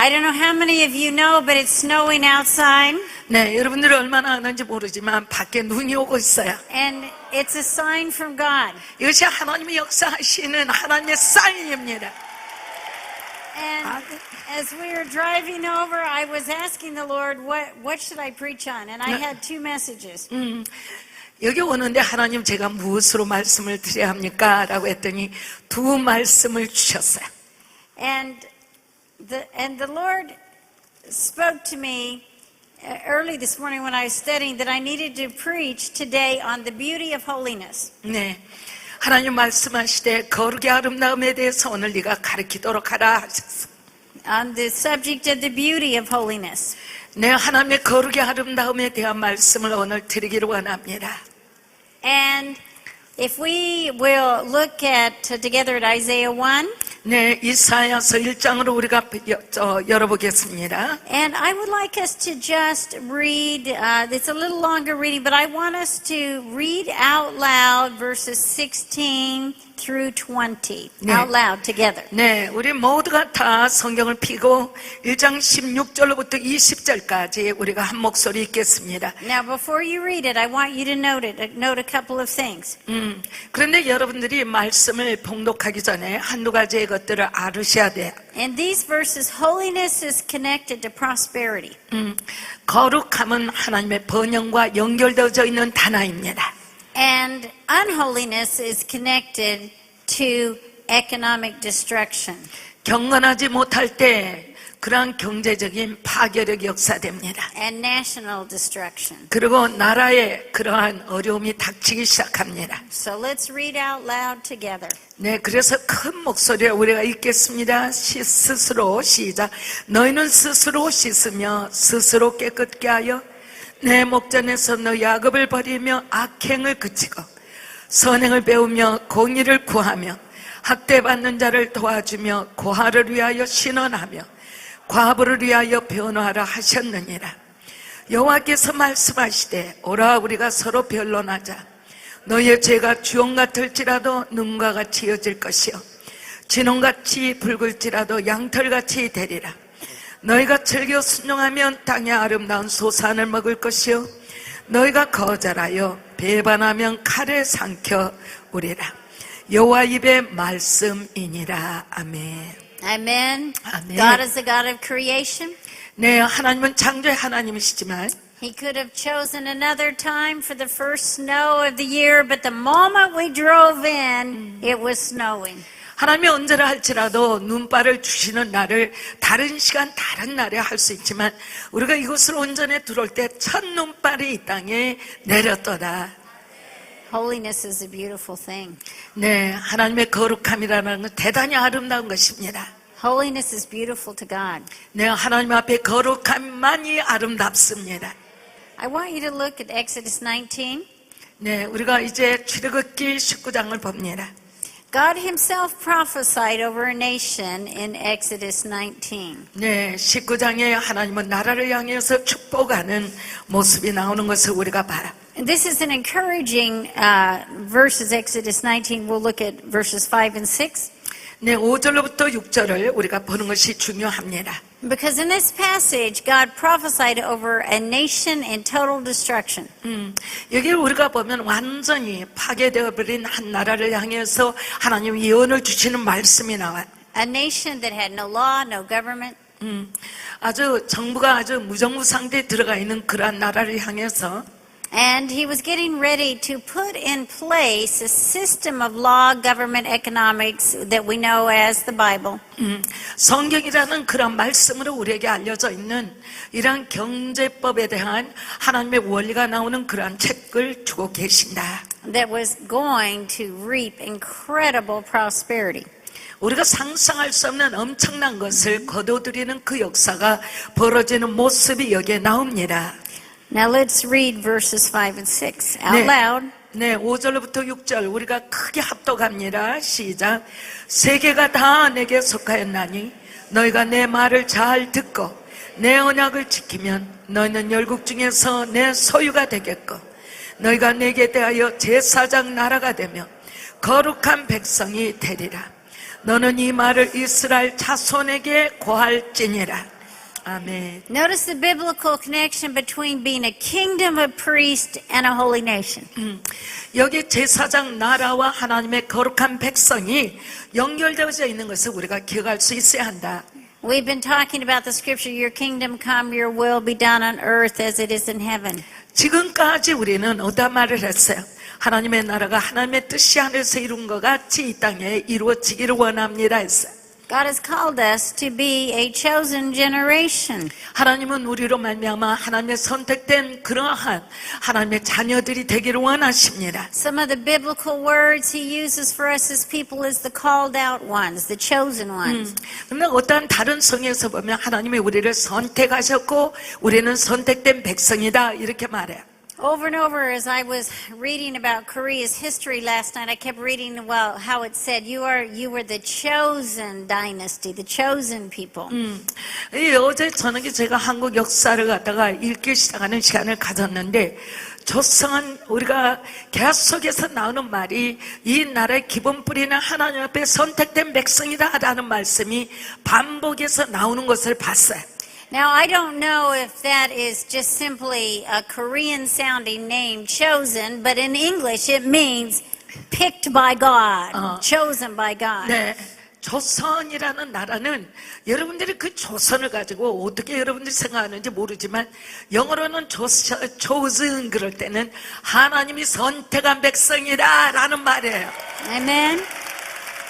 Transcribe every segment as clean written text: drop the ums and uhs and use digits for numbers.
I don't know how many of you know, but it's snowing outside. 네, 여러분들이 얼마나 아는지 모르지만 밖에 눈이 오고 있어요. And it's a sign from God. 이것이 하나님이 역사하시는 하나님의 사인입니다. And as we were driving over, I was asking the Lord, what should I preach on? And I had two messages. 여기 오는데 하나님 제가 무엇으로 말씀을 드려야 합니까? 라고 했더니 두 말씀을 주셨어요. And the Lord spoke to me early this morning when I was studying that I needed to preach today on the beauty of holiness. 네, 하나님 말씀하시되 거룩의 아름다움에 대해서 오늘 네가 가르치도록 하라 하셨어요. On the subject of the beauty of holiness. 네, 하나님의 거룩의 아름다움에 대한 말씀을 오늘 드리기를 원합니다. And if we will look at together at Isaiah 1. 네, 이사야서 1장으로 우리가 열어보겠습니다. And I would like us to just read, it's a little longer reading, but I want us to read out loud verses 16 through 20. 네. Out loud together. 네, 우리 모두가 다 성경을 펴고 1장 16절로부터 20절까지 우리가 한 목소리 읽겠습니다. Now before you read it, I want you to note a couple of things. 그런데 여러분들이 말씀을 봉독하기 전에 한두 가지의 것들을 알으셔야 돼요. In these verses, holiness is connected to prosperity. 거룩함은 하나님의 번영과 연결되어져 있는 단어입니다. And unholiness is connected to economic destruction. 경건하지 못할 때 그러한 경제적인 파괴력이 역사됩니다. And national destruction. 그리고 나라에 그러한 어려움이 닥치기 시작합니다. So let's read out loud together. 네, 그래서 큰 목소리로 우리가 읽겠습니다. 스스로 시작. 너희는 스스로 씻으며 스스로 깨끗게 하여 내 목전에서 너 야곱을 버리며 악행을 그치고 선행을 배우며 공의를 구하며 학대받는 자를 도와주며 고아를 위하여 신원하며 과부를 위하여 변호하라 하셨느니라. 여호와께서 말씀하시되 오라 우리가 서로 변론하자. 너희의 죄가 주홍 같을지라도 눈과 같이 이어질 것이요 진홍같이 붉을지라도 양털같이 되리라. 너희가 즐겨 순종하면 땅의 아름다운 소산을 먹을 것이요 너희가 거절하여 배반하면 칼에 삼켜 우리라. 여호와 입의 말씀이니라. 아멘. Amen. 아멘. God is the God of creation. 네, 하나님은 창조의 하나님이시지만 He could have chosen another time for the first snow of the year, but the moment we drove in, it was snowing. 하나님이 언제라 할지라도 눈발을 주시는 날을 다른 시간 다른 날에 할 수 있지만 우리가 이곳을 온전히 들어올 때 첫 눈발이 이 땅에 내렸도다. Holiness is a beautiful thing. 네, 하나님의 거룩함이라는 건 대단히 아름다운 것입니다. Holiness is beautiful to God. 네, 하나님 앞에 거룩함만이 아름답습니다. I want you to look at Exodus 19. 네, 우리가 이제 출애굽기 19장을 봅니다. God himself prophesied over a nation in Exodus 19. 네, 19장에 하나님은 나라를 향해서 축복하는 모습이 나오는 것을 우리가 봐요. And this is an encouraging verses, Exodus 19. We'll look at verses 5 and 6. 네, 5절로부터 6절을 우리가 보는 것이 중요합니다. Because in this passage, God prophesied over a nation in total destruction. 여기를 우리가 보면 완전히 파괴되어 버린 한 나라를 향해서 하나님 예언을 주시는 말씀이 나와요. A nation that had no law, no government. 아주 정부가 아주 무정부 상태에 들어가 있는 그러한 나라를 향해서 And he was getting ready to put in place a system of law, government, economics that we know as the Bible. 성경이라는 그런 말씀으로 우리에게 알려져 있는 이러한 경제법에 대한 하나님의 원리가 나오는 그러한 책을 주고 계신다. That was going to reap incredible prosperity. 우리가 상상할 수 없는 엄청난 것을 거둬들이는 그 역사가 벌어지는 모습이 여기에 나옵니다. Now let's read verses 5 and 6 out loud. 네, 5절부터 6절 우리가 크게 합독합니다. 시작. 세계가 다 내게 속하였나니 너희가 내 말을 잘 듣고 내 언약을 지키면 너희는 열국 중에서 내 소유가 되겠고 너희가 내게 대하여 제사장 나라가 되며 거룩한 백성이 되리라. 너는 이 말을 이스라엘 자손에게 고할지니라. 아멘. Notice the biblical connection between being a kingdom of priests and a holy nation. 여기 제사장 나라와 하나님의 거룩한 백성이 연결되어져 있는 것을 우리가 기억할 수 있어야 한다. We've been talking about the scripture, your kingdom come, your will be done on earth as it is in heaven. 지금까지 우리는 어떤 말을 했어요? 하나님의 나라가 하나님의 뜻이 하늘에서 이룬 것 같이 이 땅에 이루어지기를 원합니다 했어요. God has called us to be a chosen generation. 하나님은 우리로 말미암아 하나님의 선택된 그러한 하나님의 자녀들이 되기를 원하십니다. Some of the biblical words he uses for us as people is the called out ones, the chosen ones. 그런데 어떠한 다른 성에서 보면 하나님이 우리를 선택하셨고 우리는 선택된 백성이다 이렇게 말해요. Over and over, as I was reading about Korea's history last night, I kept reading how it said, you were the chosen dynasty, the chosen people. 어제 저녁에 제가 한국 역사를 갖다가 읽기 시작하는 시간을 가졌는데 조성은 우리가 계속해서 나오는 말이 이 나라의 기본 뿌리는 하나님 앞에 선택된 백성이다라는 말씀이 반복해서 나오는 것을 봤어요. Now, I don't know if that is just simply a Korean sounding name, chosen, but in English it means picked by God, chosen by God. 네, 조선이라는 나라는 여러분들이 그 조선을 가지고 어떻게 여러분들이 생각하는지 모르지만 영어로는 chosen 그럴 때는 하나님이 선택한 백성이다라는 말이에요. Amen.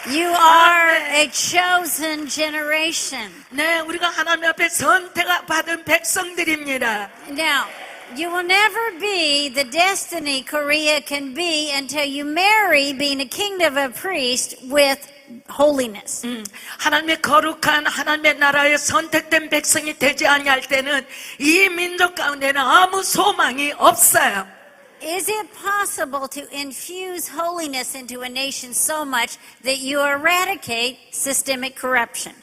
You are a chosen generation. 네, 우리가 하나님 앞에 선택받은 백성들입니다. Now, you will never be the destiny Korea can be until you marry being a kingdom of priests with holiness. 하나님의 거룩한 하나님의 나라에 선택된 백성이 되지 아니할 때는 이 민족 가운데는 아무 소망이 없어요. Is it possible to infuse holiness into a nation so much that you eradicate systemic corruption?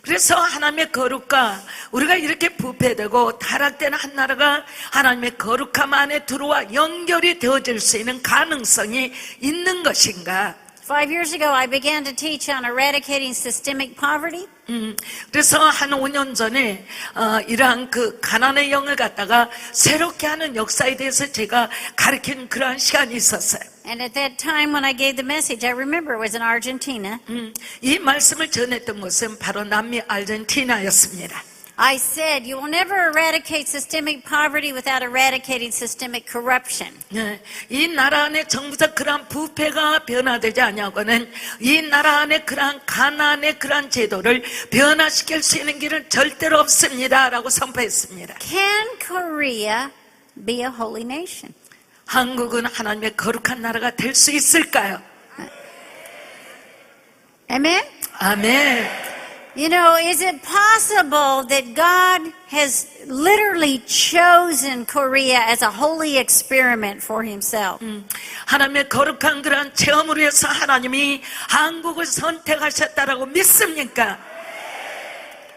그래서 하나님의 거룩과 우리가 이렇게 부패되고 타락된 한 나라가 하나님의 거룩함 안에 들어와 연결이 되어질 수 있는 가능성이 있는 것인가? 5 years ago, I began to teach on eradicating systemic poverty. 그래서 한 5년 전에 이러한 그 가난의 영을 갖다가 새롭게 하는 역사에 대해서 제가 가르친 그러한 시간이 있었어요. And at that time when I gave the message, I remember it was in Argentina. 이 말씀을 전했던 곳은 바로 남미 아르헨티나였습니다. I said, you will never eradicate systemic poverty without eradicating systemic corruption. 네, 이 나라 안에 정부적 그러한 부패가 변화되지 않냐고는 이 나라 안에 그러한 가난의 그러한 제도를 변화시킬 수 있는 길은 절대로 없습니다라고 선포했습니다. Can Korea be a holy nation? 한국은 하나님의 거룩한 나라가 될 수 있을까요? Amen? 아멘. You know, is it possible that God has literally chosen Korea as a holy experiment for himself? 하나님의 거룩한 그러한 체험을 위해서 하나님이 한국을 선택하셨다라고 믿습니까?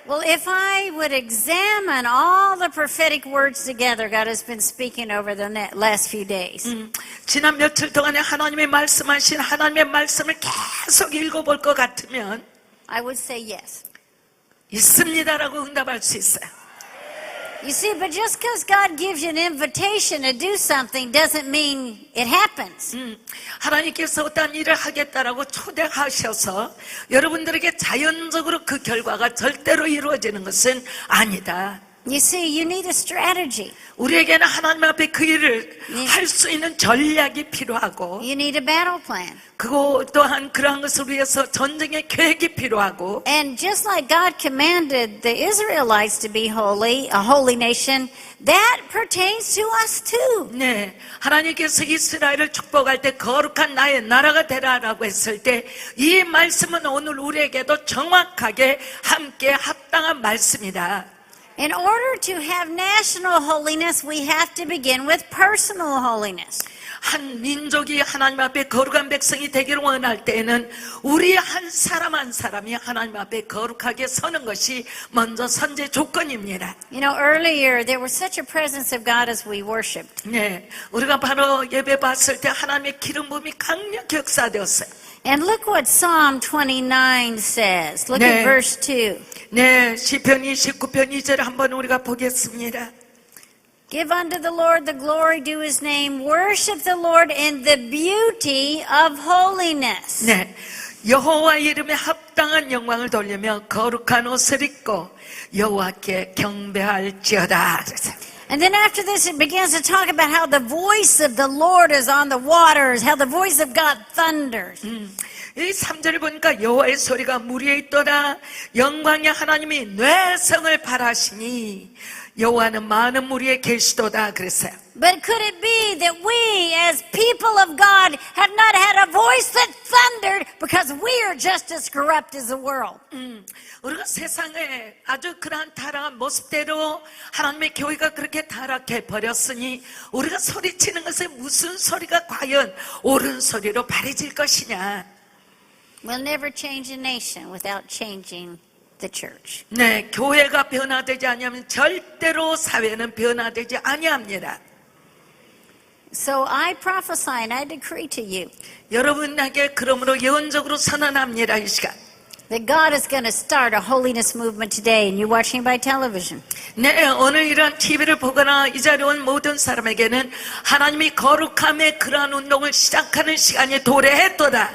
Well, if I would examine all the prophetic words together God has been speaking over the last few days. 지난 며칠 동안에 하나님이 말씀하신 하나님의 말씀을 계속 읽어볼 것 같으면 I would say yes. 있습니다라고 응답할 수 있어요. You see, but just because God gives you an invitation to do something doesn't mean it happens. 하나님께서 어떤 일을 하겠다라고 초대하셔서 여러분들에게 자연적으로 그 결과가 절대로 이루어지는 것은 아니다. You see, you need a strategy. 우리에게는 하나님 앞에 그 일을 할 수 있는 전략이 필요하고 You need a battle plan. 그거 또한 그러한 것을 위해서 전쟁의 계획이 필요하고 And just like God commanded the Israelites to be holy, a holy nation, that pertains to us too. 네, 하나님께서 이스라엘을 축복할 때 거룩한 나의 나라가 되라라고 했을 때 이 말씀은 오늘 우리에게도 정확하게 함께 합당한 말씀이다. In order to have national holiness, we have to begin with personal holiness. 한 민족이 하나님 앞에 거룩한 백성이 되기를 원할 때에는 우리 한 사람 한 사람이 하나님 앞에 거룩하게 서는 것이 먼저 선제 조건입니다. You know, earlier there was such a presence of God as we worshiped. 네, 우리가 바로 예배 봤을 때 하나님의 기름 부음이 강력히 역사되었어요. And look what Psalm 29 says. Look 네. at verse 2. 네, 시편 29편 2절 한번 우리가 보겠습니다. Give unto the Lord the glory due his name. Worship the Lord in the beauty of holiness. 네, 여호와 이름에 합당한 영광을 돌리며 거룩한 옷을 입고 여호와께 경배할지어다. And then after this, it begins to talk about how the voice of the Lord is on the waters, how the voice of God thunders. 이 3절 보니까 여호와의 소리가 물 위에 있도다. 영광의 하나님이 뇌성을 발하시니 여호와는 많은 물 위에 계시도다 그랬어요. But could it be that we, as people of God, have not had a voice that thundered because we are just as corrupt as the world? 우리가 세상에 아주 그러한 타락한 모습대로 하나님의 교회가 그렇게 타락해 버렸으니 우리가 소리치는 것에 무슨 소리가 과연 옳은 소리로 바래질 것이냐. We'll never change a nation without changing the church. 네, 교회가 변화되지 아니하면 절대로 사회는 변화되지 아니합니다. So I prophesy and I decree to you 여러분에게 그러므로 예언적으로 선언합니다. 이 시간. that God is going to start a holiness movement today, and you're watching by television. 네, 오늘 이런 TV를 보거나 이 자리에 온 모든 사람에게는 하나님이 거룩함의 그러한 운동을 시작하는 시간이 도래했도다.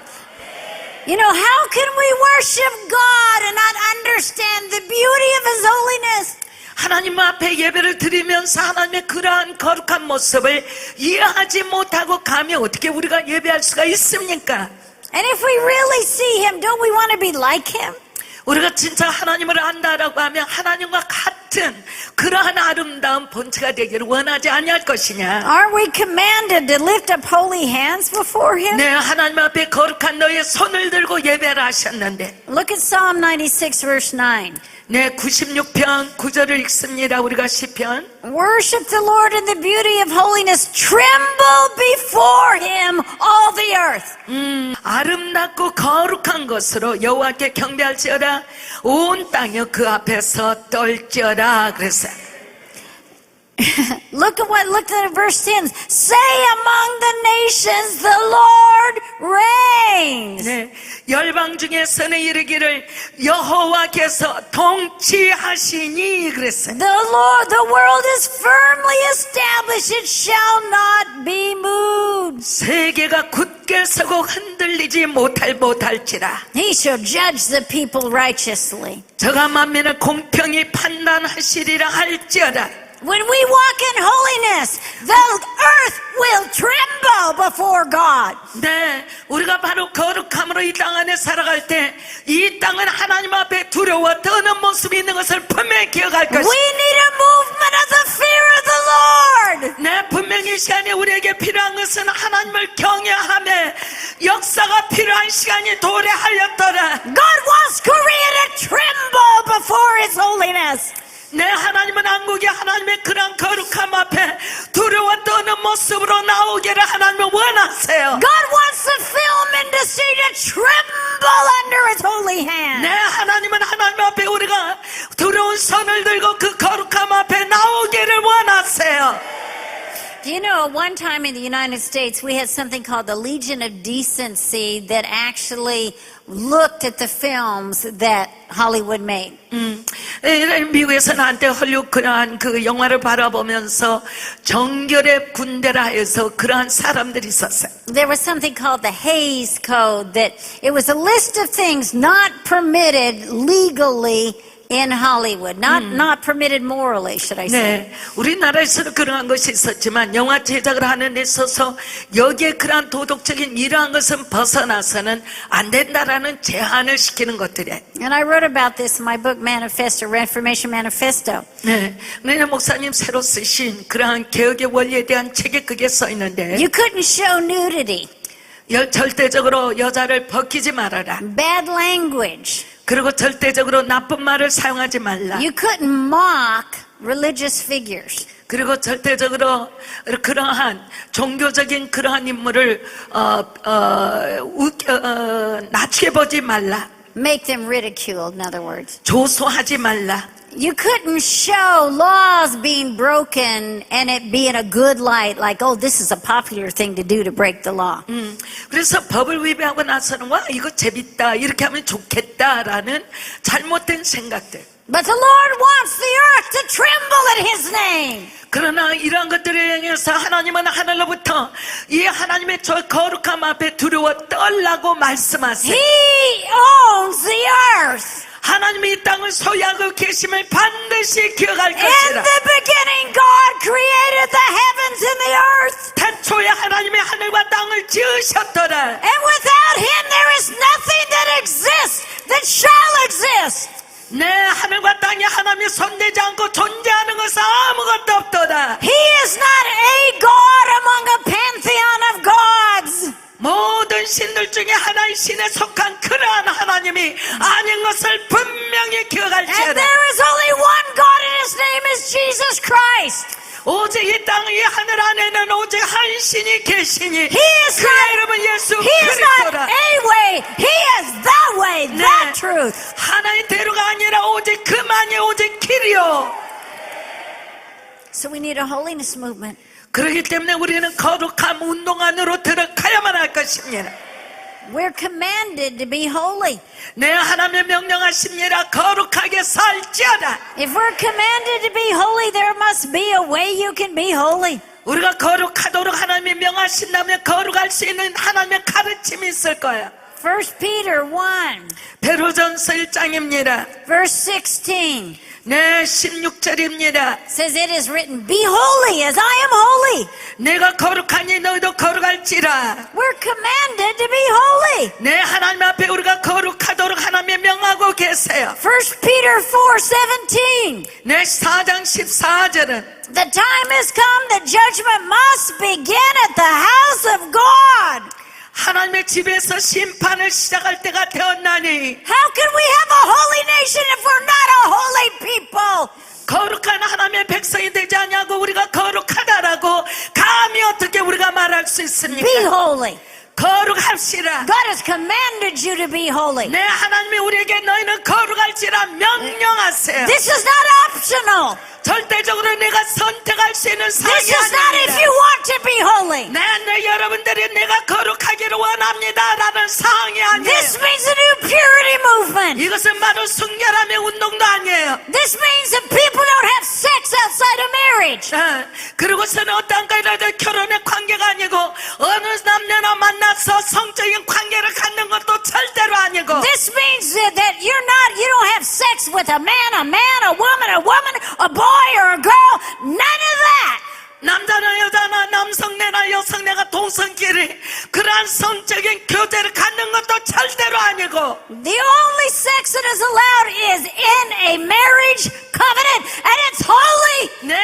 You know, how can we worship God and not understand the beauty of His holiness? 하나님 앞에 예배를 드리면서 하나님의 그러한 거룩한 모습을 이해하지 못하고 가면 어떻게 우리가 예배할 수가 있습니까? And if we really see Him, don't we want to be like Him? 우리가 진짜 하나님을 안다라고 하면 하나님과 같은 그러한 아름다운 본체가 되기를 원하지 아니할 것이냐. Aren't we commanded to lift up holy hands before Him? 네, 하나님 앞에 거룩한 너의 손을 들고 예배를 하셨는데 Look at Psalm 96, verse 9. 네, 96편 9절을 읽습니다. 우리가 시편. Worship the Lord in the beauty of holiness. Tremble before Him, all the earth. 아름답고 거룩한 것으로 여호와께 경배할지어다. 온 땅이여 그 앞에서 떨지어다. 그랬어요. Look at verse 10. Say among the nations, the Lord reigns. 네, 열방 중에서는 이르기를 여호와께서 통치하시니 그랬어요. The world is firmly established. It shall not be moved. 세계가 굳게 서고 흔들리지 못할지라. He shall judge the people righteously. 저가 만민을 공평히 판단하시리라 할지어다. When we walk in holiness, the earth will tremble before God. 네, 우리가 바로 거룩함으로 이 땅 안에 살아갈 때 이 땅은 하나님 앞에 두려워 떠는 모습이 있는 것을 분명히 기억할 We 것이다. need a movement of the fear of the Lord. 네, 분명히 이 시간에 우리에게 필요한 것은 하나님을 경외하며 역사가 필요한 시간이 도래하였더라. God wants Korea to tremble before His holiness. 네, 하나님은 한국이 하나님의 그런 거룩함 앞에 두려워 떠는 모습으로 나오기를 하나님은 원하세요. God wants the film industry to tremble under His holy hand. 네, 하나님은 하나님 앞에 우리가 두려운 손을 들고 그 거룩함 앞에 나오기를 원하세요. Do you know, at one time in the United States, we had something called the Legion of Decency that actually looked at the films that Hollywood made. 미국에서는 한때 헐리우드 그러한 그 영화를 바라보면서 정결의 군대라 해서 그러한 사람들이 있었어요. There was something called the Hays Code that it was a list of things not permitted legally in Hollywood, not permitted morally, should I say. 네, 우리나라에서도 그러한 것이 있었지만 영화 제작을 하는 데 있어서 여기에 그러한 도덕적인 이러한 것은 벗어나서는 안 된다라는 제한을 시키는 것들이에요. And I wrote about this in my book Manifesto, Reformation Manifesto. 네, 은혜 목사님 새로 쓰신 그러한 개혁의 원리에 대한 책에 그게 써 있는데 You couldn't show nudity, 절대적으로 여자를 벗기지 말아라. bad language. 그리고 절대적으로 나쁜 말을 사용하지 말라. You couldn't mock religious figures. 그리고 절대적으로 그러한 종교적인 그러한 인물을 낮게 보지 말라. make them ridiculed, in other words. 조소하지 말라. You couldn't show laws being broken and it being a good light, like, oh, this is a popular thing to do to break the law. 그래서 법을 위배하고 나서는 와 이거 재밌다 이렇게 하면 좋겠다라는 잘못된 생각들. But the Lord wants the earth to tremble at His name. 그러나 이러한 것들을 향해서 하나님은 하늘로부터 이 하나님의 저 거룩함 앞에 두려워 떨라고 말씀하세요. He owns the earth. 하나님이 이 땅을 소유하고 계심을 반드시 기억할 In 것이라. the beginning, God created the heavens and the earth. 태초에 하나님의 하늘과 땅을 지으셨더라. And without Him, there is nothing that exists that shall exist. 내 하늘과 땅이 하나님이 손대지 않고 존재하는 것은 아무것도 없도다. He is not a God among a pantheon of gods. 모든 신들 중에 하나의 신에 속한 그러한 하나님이 아닌 것을 분명히 And 기억할지어다. there is only one God, and His name is Jesus Christ. 오직 이 땅, 이 하늘 안에는 오직 한 신이 계시니 He is 그의 not, 이름은 예수 He is not 그리스도라. a way. He is the way, the 네. truth. 하나의 대로가 아니라 오직 그만이 오직 길이요. So we need a holiness movement. 그렇기 때문에 우리는 거룩함 운동 안으로 들어가야만 할 것입니다. We're commanded to be holy. 내 하나님의 명령하십니다. 거룩하게 살지어다. If we're commanded to be holy, there must be a way you can be holy. 우리가 거룩하도록 하나님이 명하신다면 거룩할 수 있는 하나님의 가르침이 있을 거야. 1 Peter 1, 베드로전서 1장입니다. verse 16 네, 16절입니다. says, It is written, Be holy as I am holy. 내가 거룩하니 너희도 거룩할지라. We're commanded to be holy. 네, 하나님 앞에 우리가 거룩하도록 하나님이 명하고 계세요. 1 Peter 4:17. 네, 4장 14절은 The time has come that judgment must begin at the house of God. 하나님의 집에서 심판을 시작할 때가 되었나니 How can we have a holy nation if we're not a holy people? 거룩한 하나님의 백성이 되지 않냐고 우리가 거룩하다라고 감히 어떻게 우리가 말할 수 있습니까? Be holy. 거룩합시다. God has commanded you to be holy. 네, 하나님이 우리에게 너희는 거룩할지라 명령하세요. This is not optional. 절대적으로 내가 선택할 수 있는 This 사항이 is not if 아닙니다. you want to be holy. 네, 여러분들이 내가 거룩하기를 원합니다라는 사항이 아니에요. This means a new purity movement. 이것은 바로 순결함의 운동도 아니에요. This means that people don't have sex outside of marriage. 그리고서는 어떤 거라도 결혼의 관계가 아니고 어느 남녀나 만나서 성적인 관계를 갖는 것도 절대로 아니고 This means that you don't have sex with a man, a woman, a boy or a girl. None of that. 남자나 여자나 남성내나 여성내가 동성끼리 그러한 성적인 교제를 갖는 것도 절대로 아니고 The only sex that is allowed is in a marriage covenant, and it's holy. 네,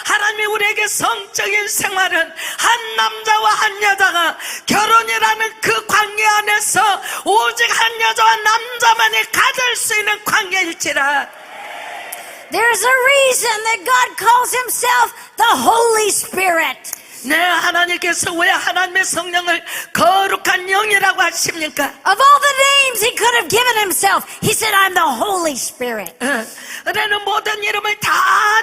하나님이 우리에게 성적인 생활은 한 남자와 한 여자가 결혼이라는 그 관계 안에서 오직 한 여자와 남자만이 가질 수 있는 관계일지라. There's a reason that God calls Himself the Holy Spirit. 네, 하나님께서 왜 하나님의 성령을 거룩한 영이라고 하십니까? Of all the names He could have given Himself, He said, I'm the Holy Spirit. 은혜는 모든 이름을 다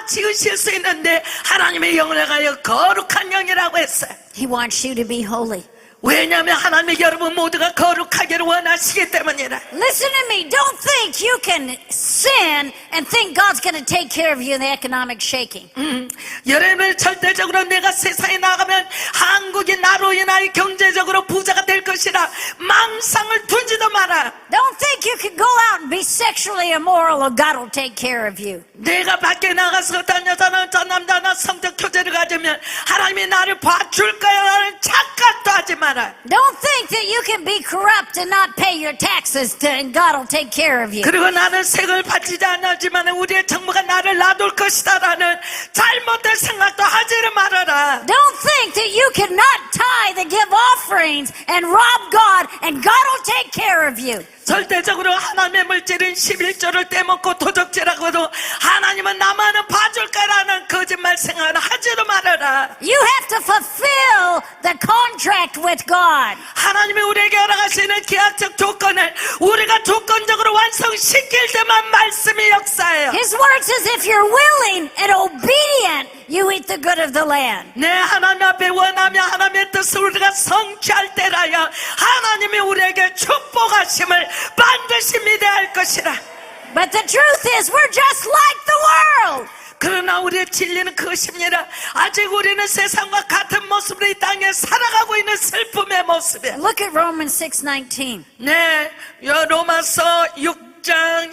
지으실 수 있는데 하나님의 영을 가여 거룩한 영이라고 했어요. He wants you to be holy. 왜냐하면 하나님의 여러분 모두가 거룩하기를 원하시기 때문이라. Listen to me. Don't think you can sin and think God's going to take care of you in the economic shaking. 여러분 절대적으로 내가 세상에 나가면 한국이 나로 인하여 경제적으로 부자가 될 것이라 망상을 두지도 마라. Don't think you can go out and be sexually immoral or God will take care of you. 내가 밖에 나가서 어떤 여자나 어떤 남자나 성적 교제를 가지면 하나님이 나를 봐줄 거야라는 착각도 하지 마라. Don't think that you can be corrupt and not pay your taxes and God will take care of you. 그리고 나는 세금을 바치지 않았지만 우리의 정부가 나를 놔둘 것이다라는 잘못된 생각도 하지를 말아라. Don't think that you cannot tithe and give offerings and rob God and God will take care of you. 절대적으로 하나님의 물질은 11조를 떼먹고 도적질하고도 하나님은 나만은 봐줄 거라는 그 거짓말 생활 하지도 말아라. You have to fulfill the contract with God. 하나님이 우리에게 허락하시는 계약적 조건을 우리가 조건적으로 완성시킬 때만 말씀이 역사해요. His word says if you're willing and obedient, you eat the good of the land. 내 하나님 앞에 원하며 하나님의 뜻을 우리가 성취할 때라야 하나님이 우리에게 축복하심을 반드시 믿어야 할 것이라. But the truth is we're just like the world. 그러나 우리의 진리는 그것입니다. 아직 우리는 세상과 같은 모습으로 이 땅에 살아가고 있는 슬픔의 모습이에요. Look at Romans 6:19. 네, 로마서 6장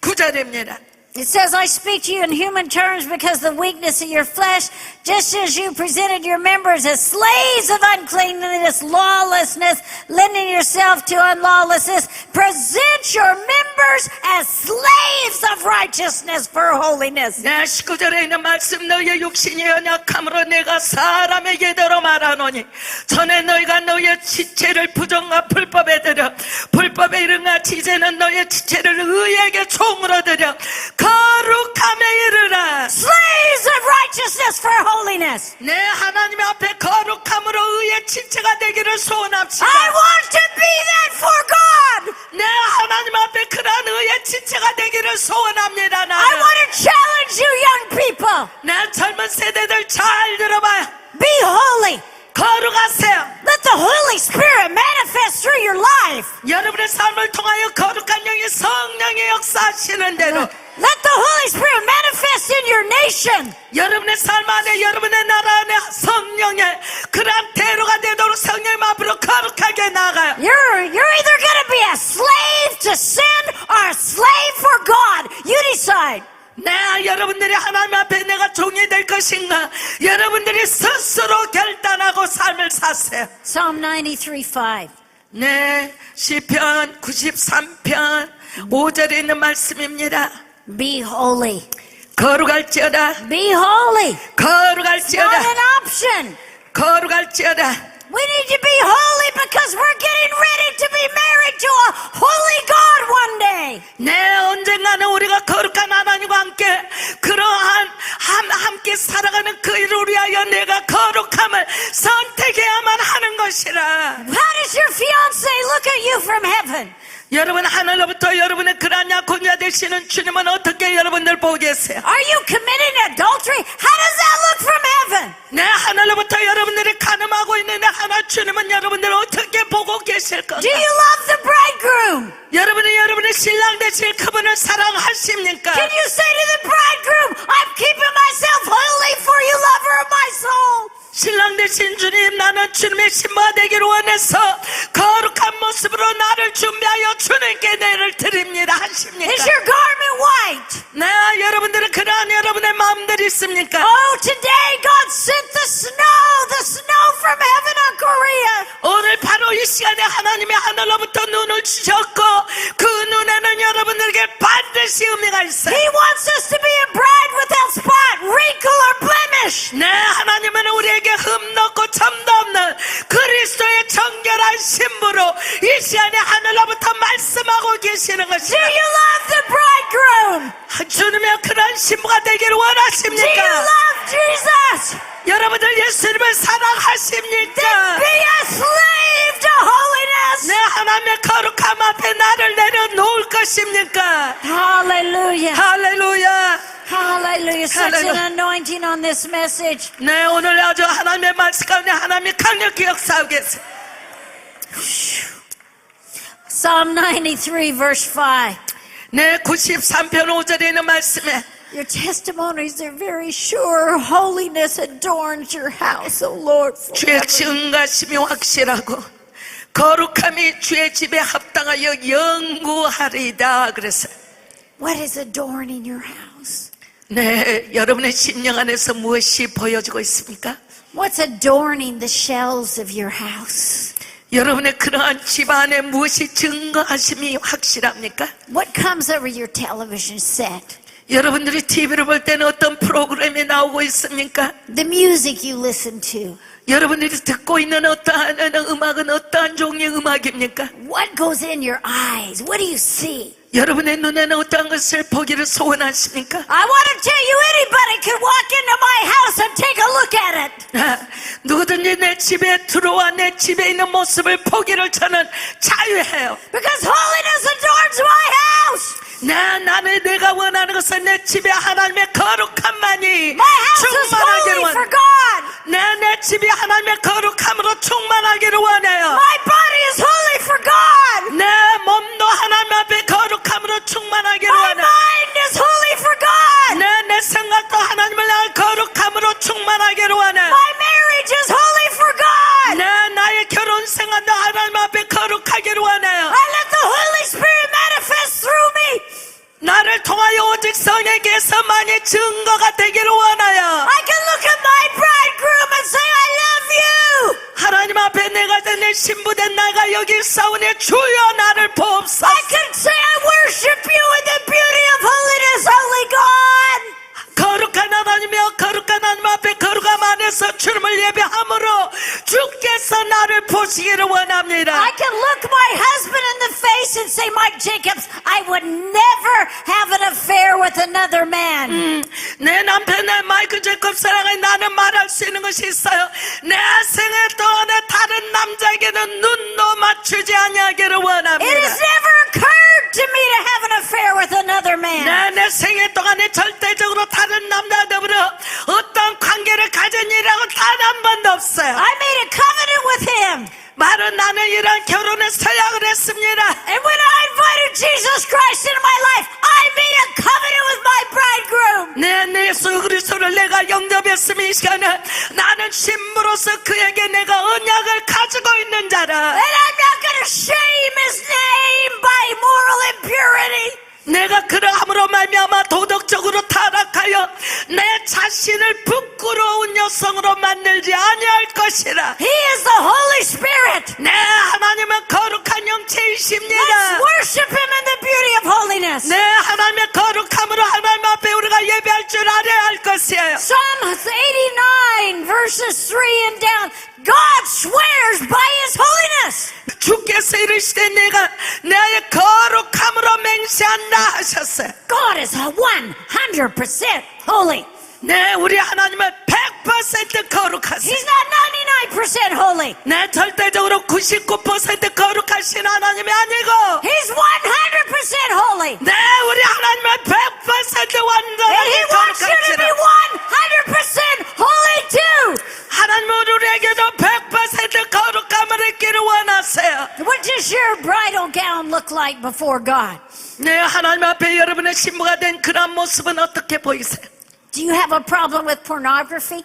19절입니다. It says, I speak to you in human terms because of the weakness of your flesh, just as you presented your members as slaves of uncleanness, lawlessness, lending yourself to unlawlessness, present your members as slaves of righteousness for holiness. 네, 19절에 있는 말씀, 너희의 육신이 연약함으로 내가 사람의 예대로 말하노니 전에 너희가 너희의 지체를 부정과 불법에 들여 불법에 이른같이 이제는 너희의 지체를 의에게 종으로 들여 거룩함에 이르라. Slaves of righteousness for holiness. 내 하나님 앞에 거룩함으로 의의 지체가 되기를 소원합시다. I want to be that for God. 내 하나님 앞에 그러한 의의 지체가 되기를 소원합니다. I 나는 want to challenge you young people. 내 젊은 세대들 잘 들어봐요. Be holy. 거룩하세요. Let the Holy Spirit manifest through your life. 여러분의 삶을 통하여 거룩한 영이 성령의 역사하시는 대로 Let the Holy Spirit manifest in your nation. 여러분의 삶 안에 여러분의 나라 안에 성령의 그러한 대로가 되도록 성령님 앞으로 거룩하게 나가요. You're either going to be a slave to sin or a slave for God. You decide. 여러분들이 하나님 앞에 내가 종이 될 것인가, 여러분들이 스스로 결단하고 삶을 사세요. Psalm 93:5. 네, 시편 93편 5절에 있는 말씀입니다. Be holy. 거룩할지어다. Be holy. Not 거룩할지어다. an option. 거룩할지어다. We need to be holy because we're getting ready to be married to a holy God one day. 네, 언젠가는 우리가 거룩한 하나님과 함께 그러한 함께 살아가는 그 일을 위하여 내가 거룩함을 선택해야만 하는 것이라. How does your fiance look at you from heaven? 여러분, 하늘로부터 여러분의 그러한 약혼자 되시는 주님은 어떻게 여러분들 보고 계세요? Are you committing adultery? How does that look from heaven? 네, 하늘로부터 여러분들이 가늠하고 있는데 하나 주님은 여러분들을 어떻게 보고 계실 건가? Do you love the bridegroom? 여러분이 여러분의 신랑 되실 그분을 사랑하십니까? Can you say to the bridegroom, I'm keeping myself holy for you, lover of my soul? 신랑 되신 주님, 나는 주님의 신부가 되기를 원해서 거룩한 모습으로 나를 준비하여 주님께 내를 드립니다 하십니까? Is your garment white? 네, 여러분들은 그러한 여러분의 마음들이 있습니까? Oh, today God sent the snow from heaven on Korea. 오늘 바로 이 시간에 하나님이 하늘로부터 눈을 주셨고 그 눈에는 여러분들에게 반드시 의미가 있어요. He wants us to be a bride without spot, wrinkle, or blemish. 네, 하나님은 우리에게 흠없고 점도 없는 그리스도의 정결한 신부로 이 시간에 하늘로부터 말씀하고 계시는 Do 것이에요. you love the bridegroom? 주님의 그런 신부가 되기를 Do you 원하십니까? love Jesus? 여러분들 예수님을 사랑하십니까? Be a slave to holiness. 내 하나님의 거룩함 앞에 나를 내려놓을 것입니까? Hallelujah. 할렐루야. Hallelujah. Such an Hallelujah. anointing on this message. 네, 오늘 아주 하나님의 말씀 가운데 하나님이 강력히 역사하고 계세요. Psalm 93 verse 5. 네, 93편 5절에 있는 말씀에 Your testimonies are very sure. Holiness adorns your house, O Lord. 주의 forever. 증가심이 확실하고 거룩함이 주의 집에 합당하여 영구하리이다 그랬어요. What is adorning your house? 네, 여러분의 심령 안에서 무엇이 보여지고 있습니까? What's adorning the shelves of your house? 여러분의 그러한 집 안에 무엇이 증거하심이 확실합니까? What comes over your television set? 여러분들이 TV를 볼 때는 어떤 프로그램이 나오고 있습니까? The music you listen to? 여러분들이 듣고 있는 어떠한 음악은 어떠한 종류의 음악입니까? What goes in your eyes? What do you see? 여러분의 눈에는 어떠한 것을 보기를 소원하십니까? I want to tell you, anybody can walk into my house and take a look at it. 누구든지 내 집에 들어와 내 집에 있는 모습을 보기를 저는 자유해요. Because holiness adorns my house. 나는 내가 원하는 것은 내 집에 하나님의 거룩함만이 My house is 충만하기를 holy for 원해요. God. 내 집이 하나님의 거룩함으로 충만하기를 원해요. My body is holy for God. 내 몸도 하나님 앞에 거룩함으로 충만하기를 My 원해요. mind is holy for God. 내 생각도 하나님을 향한 거룩함으로 충만하기를 원해요. My marriage is holy for God. 나의 결혼 생활도 하나님 앞에 거룩하기를 원해요. I let the Holy Spirit manifest through me. 나를 통하여 오직 성에게서만이 증거가 되기를 원하여 I can look at my bridegroom and say, I love you. 하나님 앞에 내가 내 신부된 나가 여기 싸우니 주여 나를 보옵소서. I can say, I worship you in the beauty of holiness, holy God. 거룩한 하나님이여 거룩한 하나님 앞에 거룩함 안에서 주님을 예배함으로 주께서 나를 보시기를 원합니다. I can look my husband in the face and say, Mike Jacobs, I would never have an affair with another man. 내 남편 내 마이클 제이콥 사랑에 나는 말할 수 있는 것이 있어요. 내 생애 동안에 다른 남자에게는 눈도 맞추지 아니하기를 It 원합니다. has never occurred to me to have an affair with another man. 내 생애 동안에 절대적으로 다른 남자들과 어떤 관계를 가진 일이라고 단 한 번도 없어요. I made a covenant with him. 말은 나는 이런 결혼에 서약을 했습니다. And when I invited Jesus Christ into my life, I made a covenant with my bridegroom. 내 예수 그리스도를 내가 영접했으면 이 시간에 나는 신부로서 그에게 내가 언약을 가지고 있는 자라. And I'm not going to shame his name by moral impurity. 내가 그러함으로 말미암아 도덕적으로 타락하여 내 자신을 부끄러운 여성으로 만들지 아니할 것이라. He is the Holy Spirit. 내 하나님은 거룩한 Let's 영체이십니다. worship him in the beauty of holiness. 내 하나님의 거룩함으로 하나님 앞에 우리가 예배할 줄 알아야 할 것이에요. Psalm 89 verses 3 and down. God swears by his holiness. 주께서 이르시되 내가 나의 거룩함으로 맹세한다 하셨어요. God is 100% holy. 네, 우리 하나님은 100% 거룩하세요. He's not 99% holy. 네, 절대적으로 99% 거룩하신 하나님이 아니고 He's 100% holy. 네, 우리 하나님은 100% And he 완전하게 wants you to be 거룩하시라. 100% holy too. 하나님은 우리에게도 100% 거룩함을 있기를 원하세요. What does your bridal gown look like before God? 네, 하나님 앞에 여러분의 신부가 된 그런 모습은 어떻게 보이세요? Do you have a problem with pornography?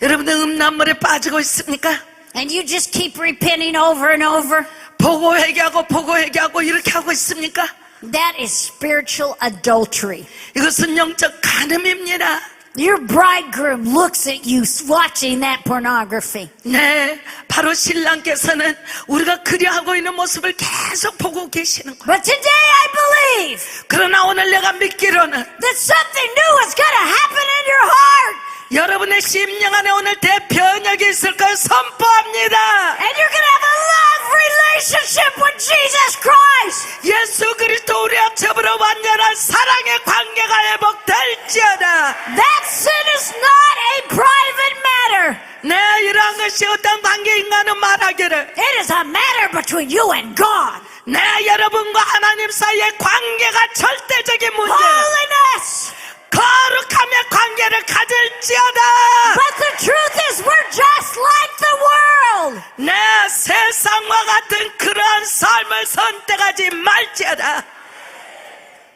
여러분들 음란물에 빠지고 있습니까? And you just keep repenting over and over? 보고 회개하고 이렇게 하고 있습니까? That is spiritual adultery. 이것은 영적 간음입니다. Your bridegroom looks at you watching that pornography. 네, 바로 신랑께서는 우리가 그리하고 있는 모습을 계속 보고 계시는 거예요. But today I believe 그러나 오늘 내가 믿기로는 that something new is going to happen in your heart. 여러분의 심령 안에 오늘 대변혁이 있을 걸 선포합니다. And you're going to have a love relationship with Jesus Christ. 예수 그리스도 우리와 더불어 완전한 사랑의 관계가 회복될지어다. That sin is not a private matter. 네, 이러한 것이 어떤 관계인가는 말하기를 It is a matter between you and God. 네, 여러분과 하나님 사이의 관계가 절대적인 문제예요. Holiness. 거룩함의 관계를 가질지어다. But the truth is we're just like the world. 내 세상과 같은 그러한 삶을 선택하지 말지어다.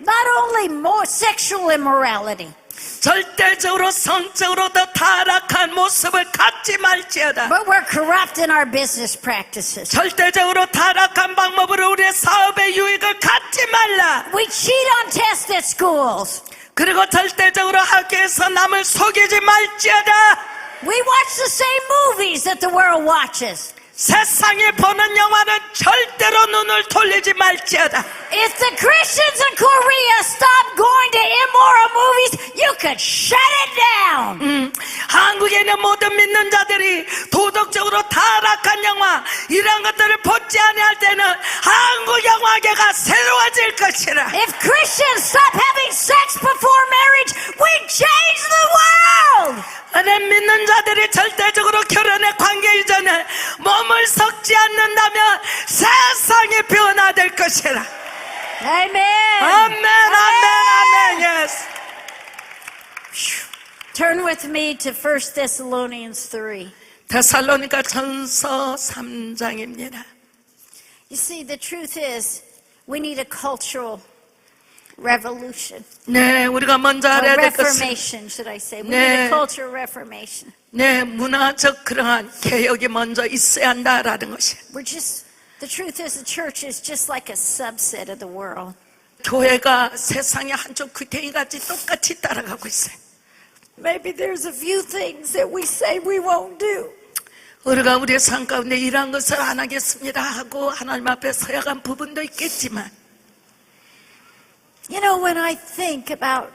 Not only more sexual immorality, 절대적으로 성적으로 더 타락한 모습을 갖지 말지어다. but we're corrupt in our business practices. 절대적으로 타락한 방법으로 우리의 사업의 유익을 갖지 말라. We cheat on tests at schools. 그리고 절대적으로 학교에서 남을 속이지 말지어다. We watch the same movies that the world watches. 세상이 보는 영화는 절대로 눈을 돌리지 말지어다. If the Christians in Korea stop going to immoral movies, you could shut it down. 한국에 있는 모든 믿는 자들이 도덕적으로 타락한 영화 이런 것들을 보지 아니할 때는 한국 영화 문화계가 새로워질 것이라. If Christians stop having sex before marriage, we change the world. 하나님 믿는 자들이 절대적으로 결혼에 관계 이전에 몸을 섞지 않는다면 세상이 변화될 것이라. Amen. 아멘, 아멘, 아멘. Yes. Turn with me to 1 Thessalonians 3. 데살로니가 전서 3장입니다. You see, the truth is, we need a cultural revolution. 네, 우리가 먼저 Or 알아야 될 것은 reformation, should I say. We 네. need a cultural reformation. 네, 문화적 그러한 개혁이 먼저 있어야 한다라는 것이. The truth is, the church is just like a subset of the world. 교회가 세상의 한쪽 귀퉁이같이 똑같이 따라가고 있어요. Maybe there's a few things that we say we won't do. 우리가 우리의 삶 가운데 이러한 것을 안 하겠습니다 하고 하나님 앞에 서야간 부분도 있겠지만, You know, when I think about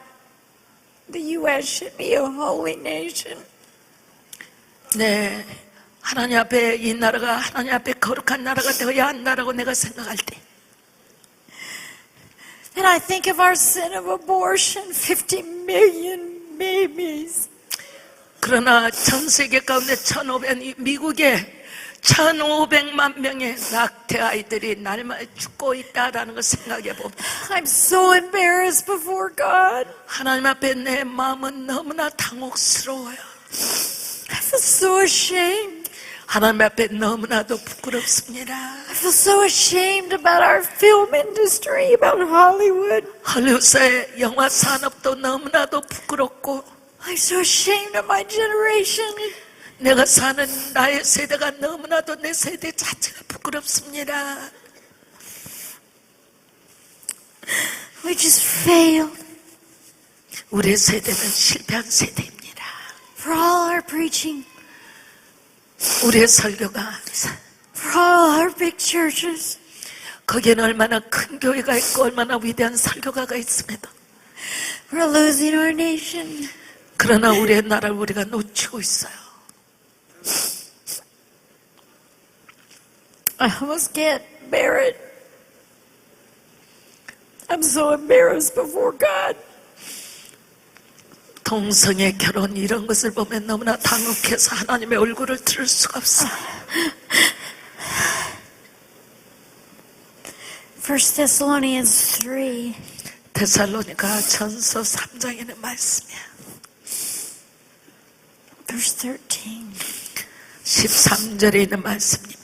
the U.S. should be a holy nation, 네, 하나님 앞에 이 나라가 하나님 앞에 거룩한 나라가 되어야 한다라고 내가 생각할 때, and I think of our sin of abortion, 50 million babies. 그러나 전 세계 가운데 미국에 1,500만 명의 낙태 아이들이 날마다 죽고 있다라는 걸 생각해 보면 I'm so embarrassed before God. 하나님 앞에 내 마음은 너무나 당혹스러워요. I feel so ashamed. 하나님 앞에 너무나도 부끄럽습니다. I feel so ashamed about our film industry, about Hollywood. 헐리우드의 영화 산업도 너무나도 부끄럽고 I'm so ashamed of my generation. 내가 사는 나의 세대가 너무나도 내 세대 자체가 부끄럽습니다. We just failed. 우리의 세대는 실패한 세대입니다. For all our preaching, 우리의 설교가 for all our big churches, 거기에는 얼마나 큰 교회가 있고 얼마나 위대한 설교가가 있습니다. we're losing our nation. 그러나 우리의 나라를 우리가 놓치고 있어요. I almost can't bear it. I'm so embarrassed before God. 동성애 결혼 이런 것을 보면 너무나 당혹해서 하나님의 얼굴을 들을 수가 없어요. 1 Thessalonians 3. 데살로니가 전서 3장에는 말씀이야. Verse 13. 13절에 있는 말씀입니다.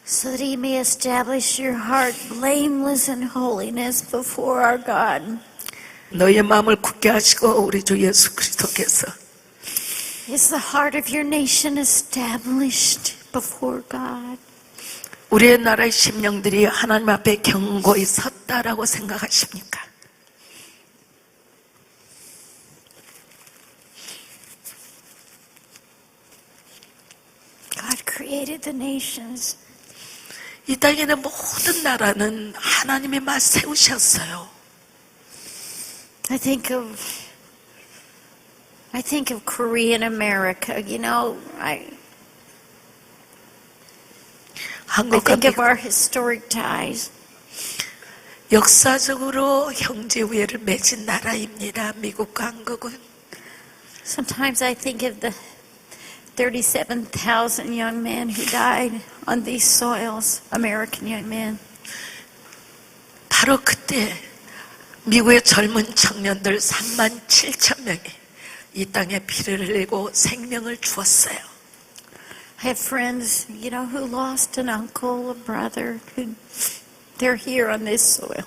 So that he may establish your heart blameless in holiness before our God. 너희의 마음을 굳게 하시고 우리 주 예수 그리스도께서 Is the heart of your nation established before God? 우리의 나라의 심령들이 하나님 앞에 견고히 섰다라고 생각하십니까? God created the nations. 이 땅에는 모든 나라는 하나님이만 세우셨어요. I think of Korean America. You know, I 한국과 think of 미국, our historic ties. 역사적으로 형제 우애를 맺은 나라입니다. 미국과 한국은. Sometimes I think of the 37,000 young men who died on these soils, American young men. 바로 그때 미국의 젊은 청년들 37,000명이 이 땅에 피를 흘리고 생명을 주었어요. I have friends, you know, who lost an uncle, a brother, who they're here on this soil.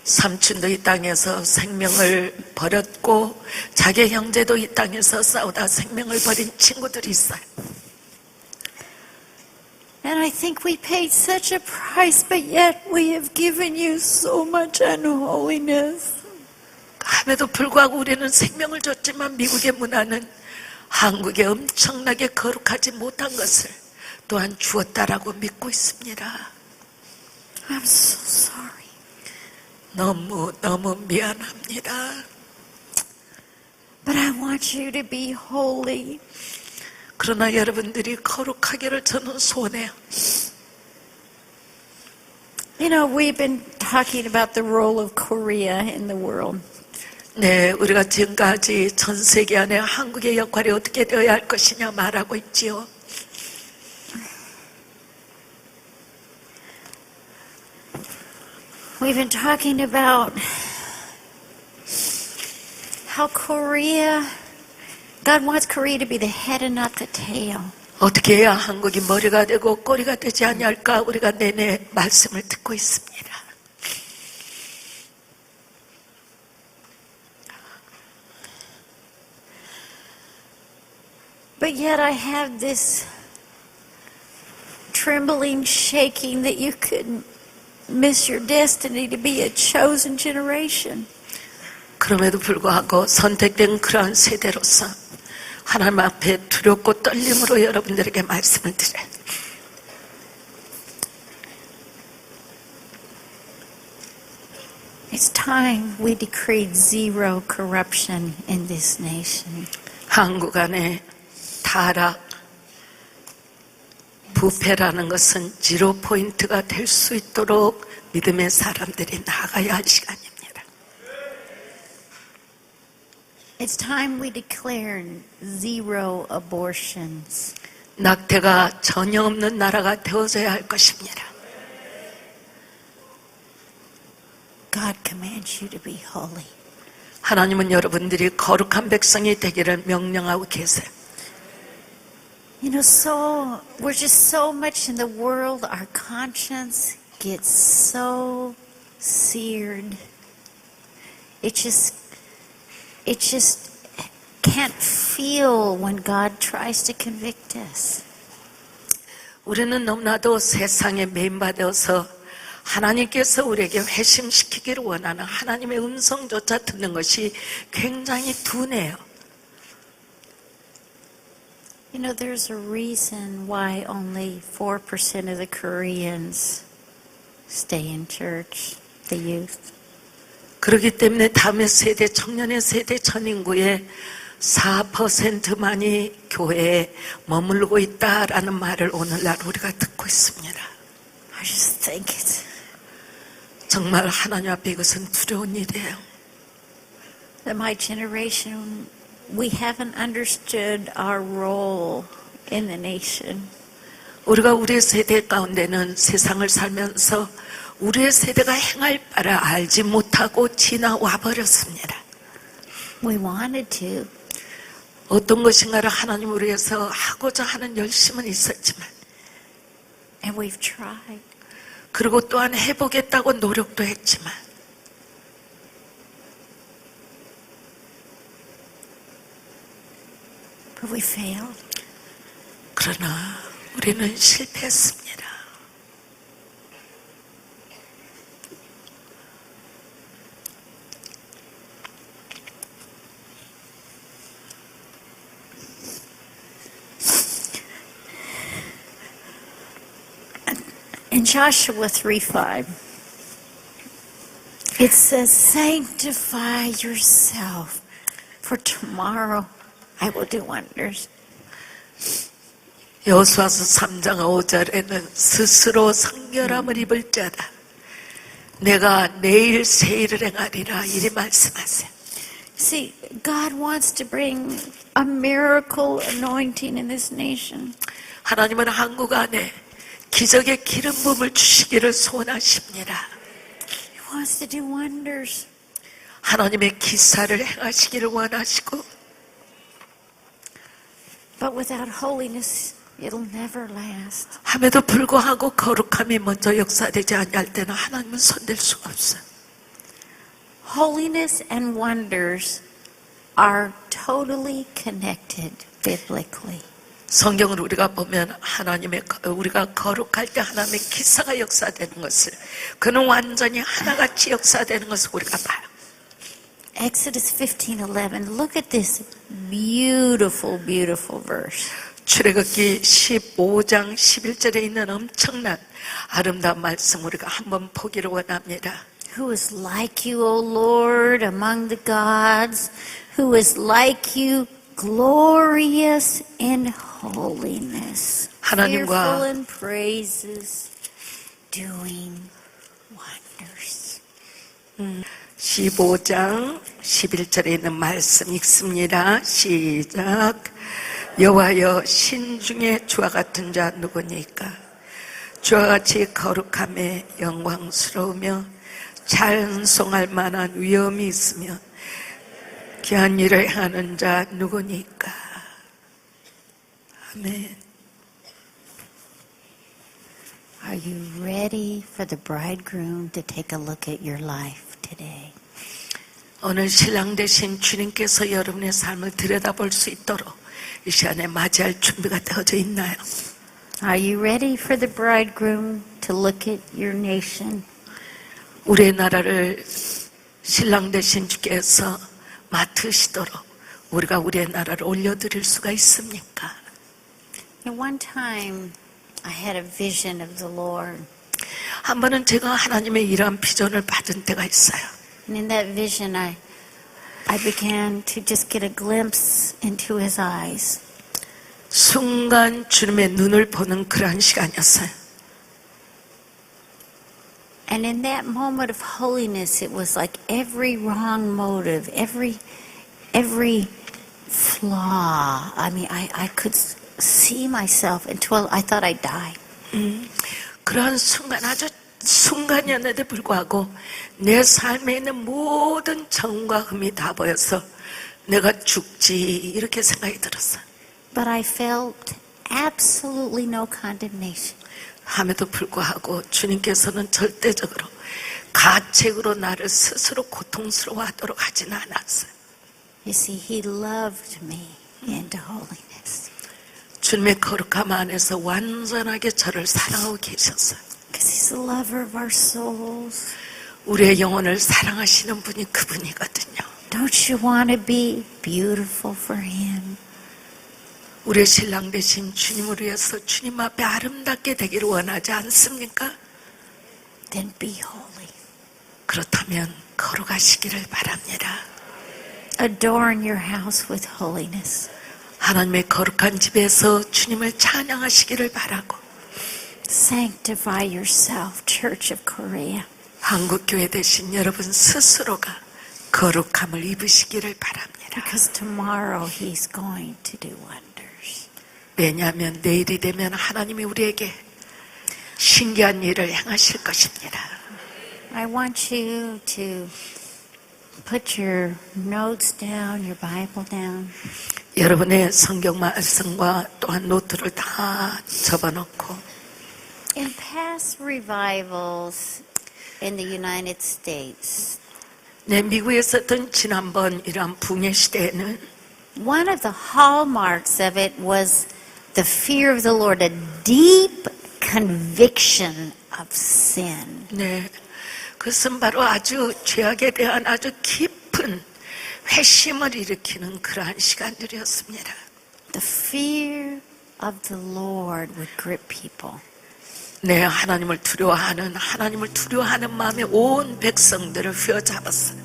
삼촌도 이 땅에서 생명을 버렸고 자기 형제도 이 땅에서 싸우다 생명을 버린 친구들이 있어요. And I think we paid such a price, but yet we have given you so much unholiness. 함에도 불구하고 우리는 생명을 줬지만 미국의 문화는 한국에 엄청나게 거룩하지 못한 것을 또한 주었다라고 믿고 있습니다. I'm so sorry. 너무 미안합니다. But I want you to be holy. 그러나 여러분들이 거룩하기를 저는 소원해요. You know, we've been talking about the role of Korea in the world. 네, 우리가 지금까지 전 세계 안에 한국의 역할이 어떻게 되어야 할 것이냐 말하고 있지요. We've been talking about how God wants Korea to be the head and not the tail. 어떻게 해야 한국이 머리가 되고 꼬리가 되지 않을까 우리가 내내 말씀을 듣고 있습니다. But yet I have this trembling, shaking that you could miss your destiny to be a chosen generation. 그럼에도 불구하고 선택된 그러한 세대로서 하나님 앞에 두렵고 떨림으로 여러분들에게 말씀을 드려요. It's time we decreed zero corruption in this nation. 한국 안에 타락, 부패라는 것은 지로 포인트가 될 수 있도록 믿음의 사람들이 나가야 할 시간입니다. It's time we declare zero abortions. 낙태가 전혀 없는 나라가 되어져야 할 것입니다. God commands you to be holy. 하나님은 여러분들이 거룩한 백성이 되기를 명령하고 계세요. You know, we're just so much in the world, our conscience gets so seared. It just can't feel when God tries to convict us. 우리는 너무나도 세상에 매인받아서 하나님께서 우리에게 회심시키기를 원하는 하나님의 음성조차 듣는 것이 굉장히 둔해요. You know, there's a reason why only 4% of the Koreans stay in church, the youth. 그렇기 때문에 다음의 세대, 청년의 세대 전 인구의 4%만이 교회에 머물고 있다라는 말을 오늘날 우리가 듣고 있습니다. I just think it's 정말 하나님 앞에 이것은 두려운 일이에요. that my generation, we haven't understood our role in the nation. 우리가 우리의 세대 가운데는 세상을 살면서 우리의 세대가 행할 바를 알지 못하고 지나와 버렸습니다. We wanted to, 어떤 것인가를 하나님을 위해서 하고자 하는 열심은 있었지만 and we've tried. 그리고 또한 해보겠다고 노력도 했지만 But we failed. 그러나 우리는 실패했습니다. In Joshua 3:5, it says, sanctify yourself, for tomorrow I will do wonders. 여호수아서 3장 5절에는 스스로 성결함을 입을 자다. 내가 내일 새 일을 행하리라 이리 말씀하세요. See, God wants to bring a miracle anointing in this nation. 하나님은 한국 안에 기적의 기름 부음을 주시기를 소원하십니다. He wants to do wonders. 하나님의 기사를 행하시기를 원하시고 But without holiness, it'll never last. 함에도 불구하고 거룩함이 먼저 역사되지 않을 때는 하나님은 손댈 수가 없어요. Holiness and wonders are totally connected biblically. 성경을 우리가 보면 우리가 거룩할 때 하나님의 기사가 역사되는 것을 그는 완전히 하나같이 역사되는 것을 우리가 봐요. Exodus 15:11. Look at this beautiful, beautiful verse. 출애굽기 15장 11절에 있는 엄청난 아름다운 말씀 우리가 한번 보기를 원합니다. Who is like you, O Lord, among the gods? Who is like you, glorious in holiness, 하나님과 fearful in praises, doing 15장 11절에 있는 말씀 읽습니다. 시작. 여호와여, 신 중에 주와 같은 자 누구니까? 주와 같이 거룩함에 영광스러우며 찬송할 만한 위엄이 있으며 귀한 일을 하는 자 누구니까? 아멘. Are you ready for the bridegroom to take a look at your life today? 오늘 신랑 되신 주님께서 여러분의 삶을 들여다볼 수 있도록 이 시간에 맞이할 준비가 되어져 있나요? Are you ready for the bridegroom to look at your nation? 우리의 나라를 신랑 되신 주께서 맡으시도록 우리가 우리의 나라를 올려드릴 수가 있습니까? At one time, I had a vision of the Lord. 한 번은 제가 하나님의 이러한 비전을 받은 때가 있어요. And in that vision, I began to just get a glimpse into his eyes. 순간 주님의 눈을 보는 그러한 시간이었어요. And in that moment of holiness, it was like every wrong motive, every flaw. I mean, I could see myself until I thought I'd die. 그러한 순간, 아주 순간이었는데 불구하고 내 삶에 있는 모든 정과 흠이 다 보여서 내가 죽지 이렇게 생각이 들었어요. But I felt absolutely no condemnation. 함에도 불구하고 주님께서는 절대적으로 가책으로 나를 스스로 고통스러워하도록 하지는 않았어요. You see, he loved me into holiness. 주님의 거룩함 안에서 완전하게 저를 사랑하고 계셨어요. Because he's the lover of our souls. 우리의 영혼을 사랑하시는 분이 그분이거든요. Don't you want to be beautiful for him? 우리의 신랑 되신 주님을 위해서 주님 앞에 아름답게 되기를 원하지 않습니까? Then be holy. 그렇다면 거룩하시기를 바랍니다. Adorn your house with holiness. 하나님의 거룩한 집에서 주님을 찬양하시기를 바라고 Sanctify yourself, Church of Korea. 한국교회 되신 여러분 스스로가 거룩함을 입으시기를 바랍니다. Because tomorrow he's going to do wonders. 왜냐하면 내일이 되면 하나님이 우리에게 신기한 일을 행하실 것입니다. I want you to put your notes down, your Bible down. 여러분의 성경 말씀과 또한 노트를 다 접어놓고 In past revivals in the United States, 미국에 있었던 지난번 이러한 붕괴 시대에는 one of the hallmarks of it was the fear of the Lord, a deep conviction of sin. 그것은 바로 아주 죄악에 대한 아주 깊은 회심을 일으키는 그러한 시간들이었습니다. The fear of the Lord would grip people. 하나님을 두려워하는 마음에 온 백성들을 휘어잡았어요.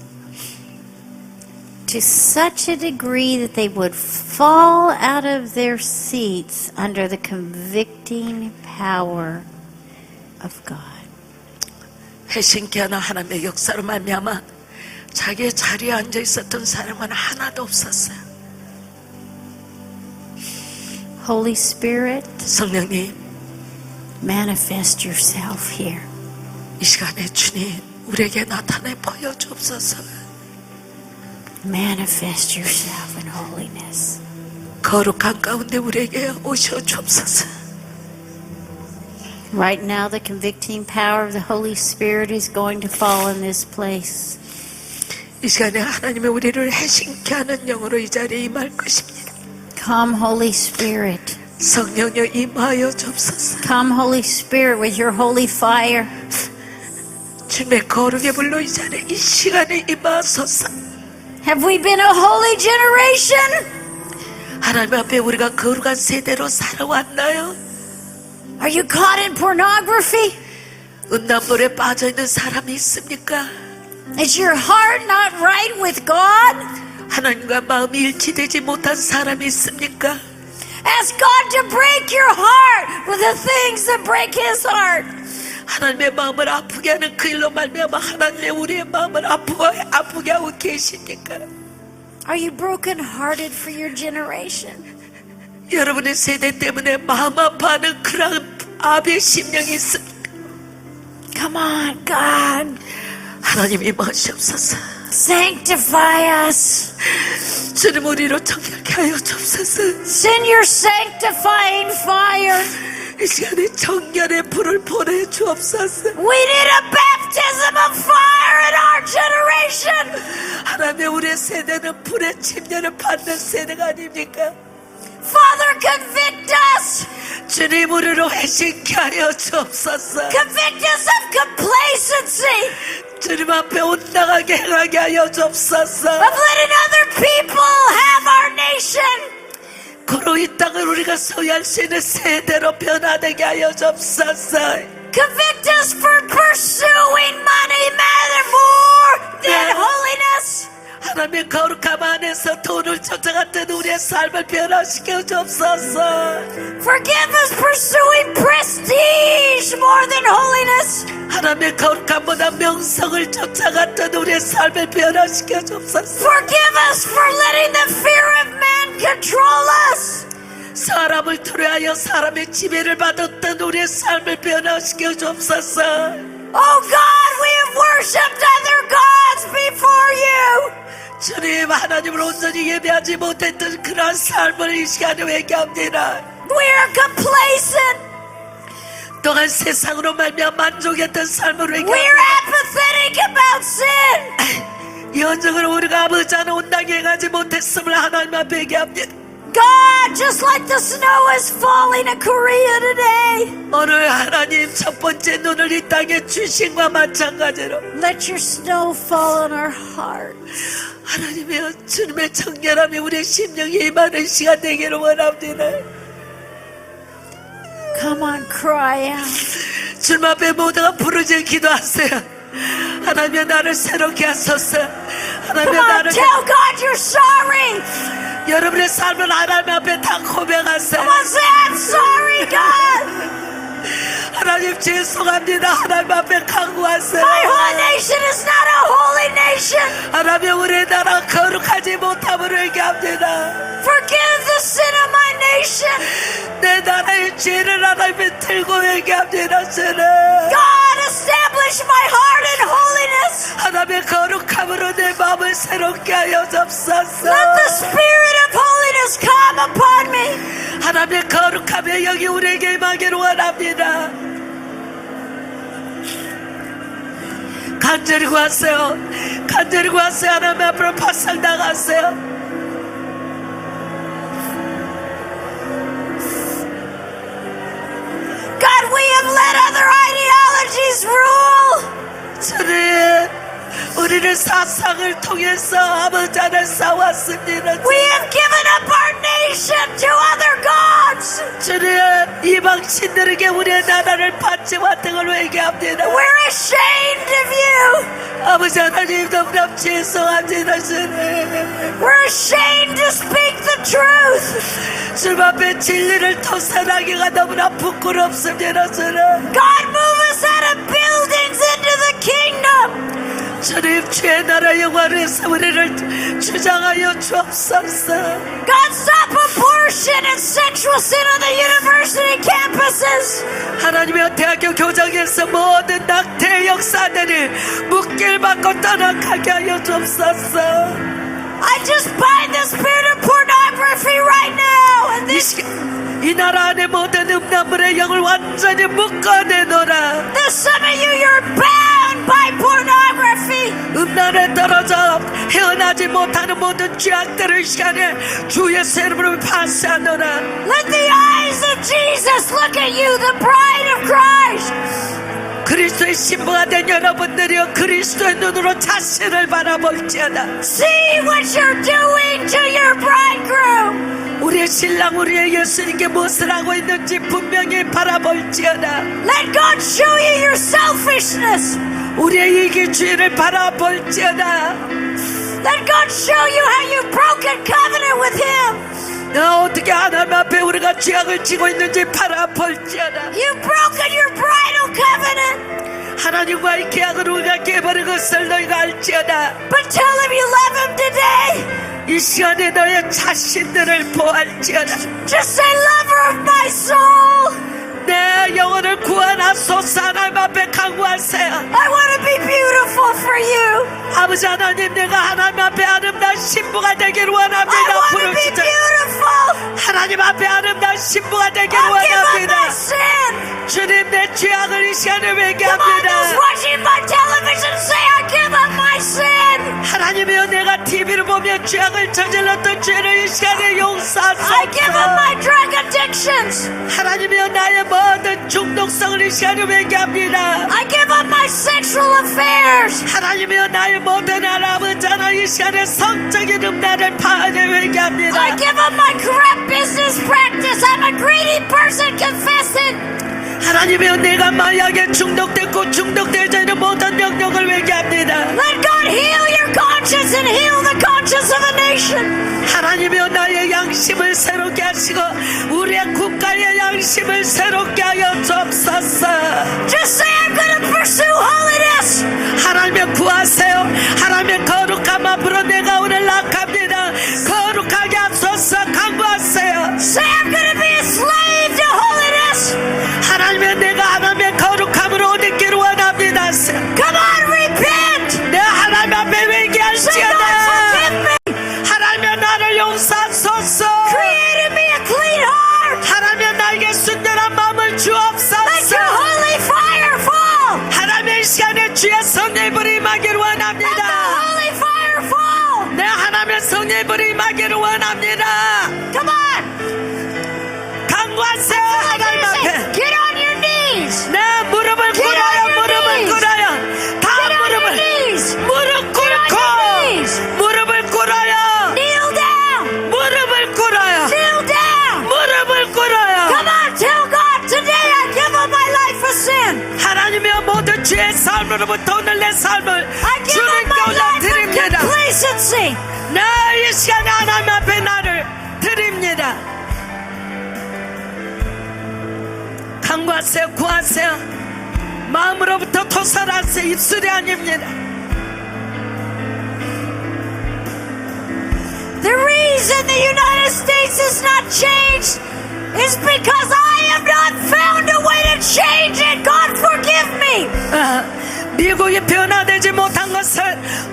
To such a degree that they would fall out of their seats under the convicting power of God. 회심케 하는 하나님의 역사로 말미암아 자기의 자리에 앉아 있었던 사람은 하나도 없었어요. Holy Spirit, 성령님, manifest yourself here. 이 시간에 주님 우리에게 나타내 보여주옵소서. Manifest yourself in holiness. 거룩한 가운데 우리에게 오셔 주옵소서. Right now, the convicting power of the Holy Spirit is going to fall in this place. 이 시간에 하나님의 우리를 해심케 하는 영으로 이 자리에 임할 것입니다. Come, Holy Spirit. 성령여 임하여 주옵소서. Come, Holy Spirit, with your holy fire. 주님의 거룩의 불로 이 자리에 이 시간에 임하소서. Have we been a holy generation? 하나님 앞에 우리가 거룩한 세대로 살아왔나요? Are you caught in pornography? 음란물에 빠져있는 사람이 있습니까? Is your heart not right with God? 하나님과 마음이 일치되지 못한 사람이 있습니까? Ask God to break your heart with the things that break His heart. 하나님의 마음을 아프게 하는 그 일로 말미암아 하나님의 우리의 마음을 아프게 하고 계십니까? Are you brokenhearted for your generation? 여러분의 세대 때문에 마음 아파하는 그런 아비의 심령이 있습니까? Come on, God. 하나님이 마시옵소서. Sanctify us. 주님 우리로 정결케 하여 주옵소서. Send your sanctifying fire. 이 시간에 정결의 불을 보내주옵소서. We need a baptism of fire in our generation. 하나님의 우리의 세대는 불의 침례를 받는 세대가 아닙니까? Father, convict us. 주님 우리로 회심케 하여 주옵소서. Convict us of complacency, 주님 앞에 온당하게 행하게 하여 주옵소서. of letting other people have our nation. 고로 이 땅을 우리가 소유할 수 있는 세대로 변화되게 하여 주옵소서. Convict us for pursuing money more than holiness. 하나님의 거룩함 안에서 돈을 쫓아갔던 우리의 삶을 변화시켜 주옵소서. Forgive us pursuing prestige more than holiness. 하나님의 거룩함보다 명성을 쫓아갔던 우리의 삶을 변화시켜 주옵소서. Forgive us for letting the fear of man control us. 사람을 두려워하여 사람의 지배를 받았던 우리의 삶을 변화시켜 주옵소서. Oh God, we have worshipped other gods before you. 주님, 하나님을 온전히 예배하지 못했던 그런 삶을 이 시간에 회개합니다. We are complacent. 또한 세상으로 말미암아 만족했던 삶을 We 회개합니다. are apathetic about sin. 연적으로 우리가 아버지 안에 온당히 행하지 못했음을 하나님 앞에 회개합니다. God, just like the snow is falling in Korea today, 오늘 하나님 첫 번째 눈을 이 땅에 주신과 마찬가지로 let your snow fall on our hearts. 하나님의 주님의 정결함이 우리의 심령에 임하는 시간 되기를 원합니다. Come on, cry out. 주님 앞에 모두가 부르짖어 기도하세요. 하나님의 나를 새롭게 하소서. 하나님의 Come on, 나를 tell God you're sorry. 여러분의 삶을 하나님 앞에 다 고백하세요. Come on, say I'm sorry, God. 하나님 죄송합니다. 하나님 앞에 강구하세요. My whole nation is not a holy nation. 하나님 우리의 나라 거룩하지 못함을 회개합니다. Forgive the sin of my nation. 내 나라의 죄를 하나님에 들고 회개합니다. 주님 God, establish my heart in holiness. 하나님의 거룩함으로 내 마음을 새롭게 하여 주옵소서. Let the spirit of holiness come upon me. 하나님의 거룩함의 영이 우리에게 임하기를 원합니다. 간절히 구하세요. 간절히 구하세요. 하나님 앞으로 바싹 나가세요. God, we have let other ideologies rule. 주님 우리를 사상을 통해서 아버지 안에 싸웠습니다. We have given up our nation to other gods. 주님 이방 신들에게 우리의 나라를 바치와 등을 회개합니다. We're ashamed of you. 아버지 하나님 너무나 죄송합니다. 주님 We're ashamed to speak the truth. 주님 앞에 진리를 토설하기가 너무나 부끄럽습니다. 주님 God, move us out of buildings into the kingdom. 주님 주의 나라 영화에서 우리를 주장하여 주옵소서. God, stop abortion and sexual sin on the university campuses. 하나님의 대학교 교정에서 모든 낙태 역사들이 묶일 받고 떠나가게 하여 주옵소서. I just bind the spirit of pornography right now. And this, 이 나라 안에 모든 음란물의 영을 완전히 묶어내노라. there's some of you, you're bound by pornography. 음란에 떨어져 헤어나지 못하는 모든 죄악들을 시간에 주 예수 이름으로 파쇄하노라. Let the eyes of Jesus look at you, the bride of Christ. 그리스도의 신부가 된 여러분들이여 그리스도의 눈으로 자신을 바라볼지어다. See what you're doing to your bridegroom. 우리의 신랑 우리의 예수님께 무엇을 하고 있는지 분명히 바라볼지어다. Let God show you your selfishness. 우리의 이기주의를 바라볼지어다. Let God show you how you've broken covenant with Him. 어떻게 하나님 앞에 우리가 죄악을 지고 있는지 바라볼지어다. You've broken your bridal covenant. 하나님과의 계약을 우리가 깨버린 것을 너희가 알지어다. But tell him you love him today. 이 시간에 너의 자신들을 보할지어다. Just say, lover of my soul. 내 영혼을 구원하소서. 하나님 앞에 간구하세요. I want to be beautiful for you. 아버지 하나님, 내가 하나님 앞에 아름다운 신부가 되기를 I 원합니다. want to be 부르짖어. beautiful. 하나님 앞에 아름다운 신부가 되기를 I'll give up 원합니다. my sin. 주님, 내 죄악을 이 시간에 Come on, those 회개합니다. watching my television, say, I give up my sin. 하나님이여, 내가 TV를 보며 죄악을 저질렀던 죄를 이 시간에 I give up 용서하소서. my drug addictions. 하나님이여, 나의 모든 중독성을 이 시간에 회개합니다. I give up my sexual affairs. 하나님이여, 나의 모든 아버지 하나님, 이 시간에 성적인 음란을 파하게 회개합니다. I give up my corrupt business practice. I'm a greedy person confessing. 하나님이여, 내가 마약에 중독됐고 중독되어져 있는 모든 영역을 회개합니다. Let God heal your conscience and heal the conscience of a nation. 하나님이여, 나의 양심을 새롭게 하시고 우리의 국가의 양심을 새롭게 하여 주옵소서. Just say, I'm going to pursue holiness. 하나님의 구하세요. 하나님의 거룩함 앞으로 내가 오늘 나갑니다. 거룩하게 하소서. 간구하세요. Say, I'm going to be a slave to holiness. 하나님의 내가 하나님의 거룩함으로 옷 입기를 원합니다. Come on, repent. 내 하나님 앞에 Say, God, 회개할지어다. forgive me. 하나님의 나를 용서하소서. Create in me a clean heart. 하나님의 나에게 순전한 마음을 Let 주옵소서. your holy fire fall. 하나님의 이 시간에 주의 성령의 불이 임하기를 Let the 원합니다. holy fire fall. 내 하나님의 성령의 불이 임하기를 원합니다. Come on. 간구하세요. 하나님 Say, 앞에 get on your knees. 내 무릎을 Get on 꿇어요. your 무릎을 knees. 꿇어요. 다 Get on your 무릎을 knees. 무릎 Get on your knees. 꿇고 무릎을 꿇어요. Kneel down. 무릎을 꿇어요. Kneel down. 무릎을 꿇어요. Come on, tell God today I give up my life for sin. 하나님의 모든 죄의 삶으로부터 오늘 내 삶을 I give up 주님께 my life for 올려드립니다. complacency. 나 이 시간에 하나님 앞에 나를 드립니다. 간구하세요. 구하세요. 마음으로부터 토설하세요. 입술이 아닙니다. The reason the United States is not changed is because I have not found a way to change it. God forgive me. 미국이 변화되지 못한 것을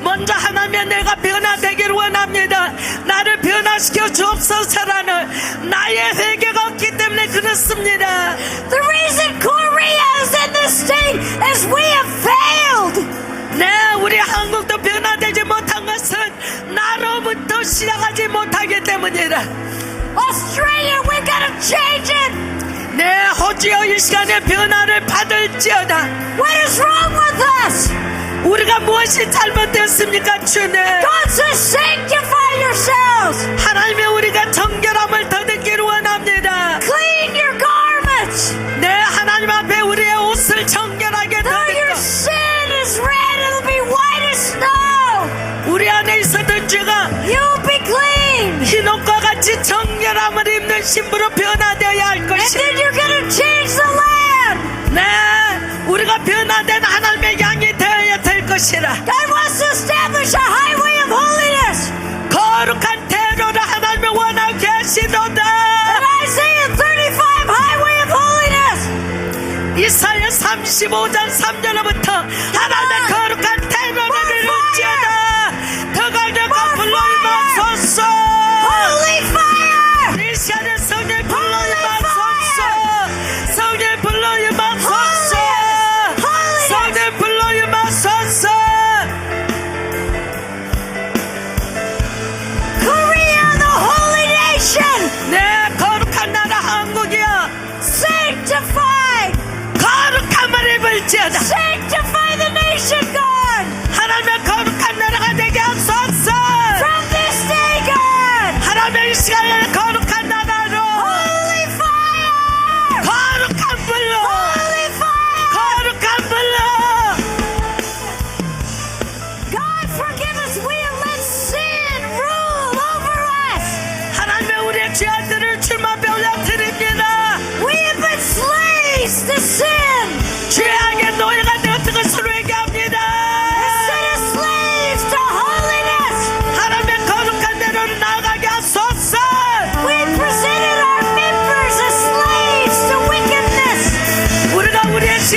먼저 하나님의 내가 변화되기를 원합니다. 나를 변화시켜 주옵소서라는 나의 회개가 없기 때문에 그렇습니다. The reason Korea is in this state is we have failed. 네, 우리 한국도 변화되지 못한 것은 나로부터 시작하지 못하기 때문이다. Australia, we gotta change it. 네, 호주여 이 시간에 변화를 받을지어다. What is wrong with us? 우리가 무엇이 잘못되었습니까, 주님? God says sanctify yourselves. 하나님의 우리가 정결함을 더듬기를 원합니다. Clean your garments. 네, 하나님 앞에 우리의 옷을 정결하게 Though your 더듬고 sin is red, it'll be white as snow. 우리 안에 있었던 죄가 You'll be clean. 흰옷과 같이 정결함을 입는 신부로 변화되어야 할 And 것이. then you're gonna change the land. 네, 우리가 변화된 하나님의 양이 되어야 될 것이라. God wants to establish a highway of holiness. 거룩한 대로를 하나님의 원하게 하시도다. And Isaiah 35, highway of holiness. 이사야 35장 3절로부터 하나님의 거룩한 대로를 이룰지어다. 더 강력한 불로 임하소서. Holy fire. 이 시간에 성령 불로 임하소서. 성령 불로 임하소서. 성령 불로 임하소서. Korea, the holy nation. 네, 거룩한 나라 한국이여 Sanctify. 거룩함을 입을지어다. Sanctify the nation, God. 하나님의 거룩한 나라가 되게 하소서. From this day, God. 하나님의 이 시간에 거룩한 나라로 Holy fire. 거룩한 불로 Holy fire. 거룩한 불로 God, forgive us. We have let sin rule over us. 하나님의 우리의 죄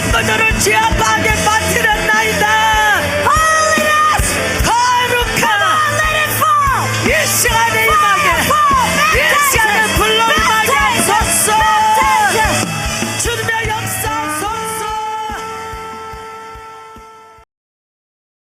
친구들을 죄악하게